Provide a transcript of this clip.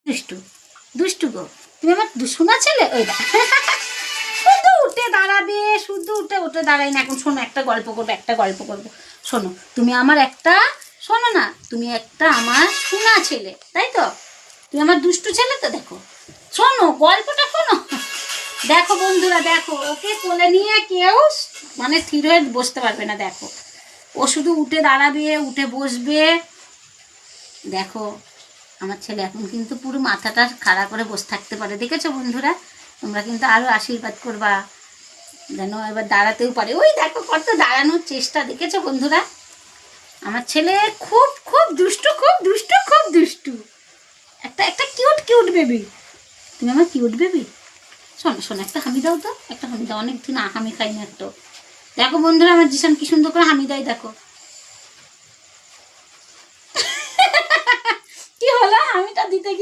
দুষ্টু দুষ্টু গো, তুমি আমার শোনা ছেলে। ওই শুধু উঠে দাঁড়াবে, শুধু উঠে উঠে দাঁড়াই না। এখন শোনো, একটা গল্প করবো, শোনো। তুমি আমার একটা, শোনো না, তুমি একটা আমার শোনা ছেলে, তাই তো? তুমি আমার দুষ্টু ছেলে তো। দেখো, শোনো গল্পটা শোনো। দেখো বন্ধুরা, দেখো, ওকে কোলে নিয়ে কেউ মানে স্থির হয়ে বসতে পারবে না। দেখো, ও শুধু উঠে দাঁড়াবে, উঠে বসবে। দেখো, আমার ছেলে এখন কিন্তু পুরো মাথাটা খাড়া করে বসে থাকতে পারে। দেখেছো বন্ধুরা? তোমরা কিন্তু আরও আশীর্বাদ করবা যেন এবার দাঁড়াতেও পারে। ওই দেখো কত দাঁড়ানোর চেষ্টা, দেখেছো বন্ধুরা? আমার ছেলে খুব খুব দুষ্টু, খুব দুষ্টু, খুব দুষ্টু। একটা একটা কিউট কিউট বেবি। তুমি আমার কিউট বেবি। শোনো শোনো, একটা হামি দাও তো, একটা হামি দাও। অনেকদিন হামি খাই না একটু। দেখো বন্ধুরা, আমার জিসান কি সুন্দর করে হামি দেয়, দেখো।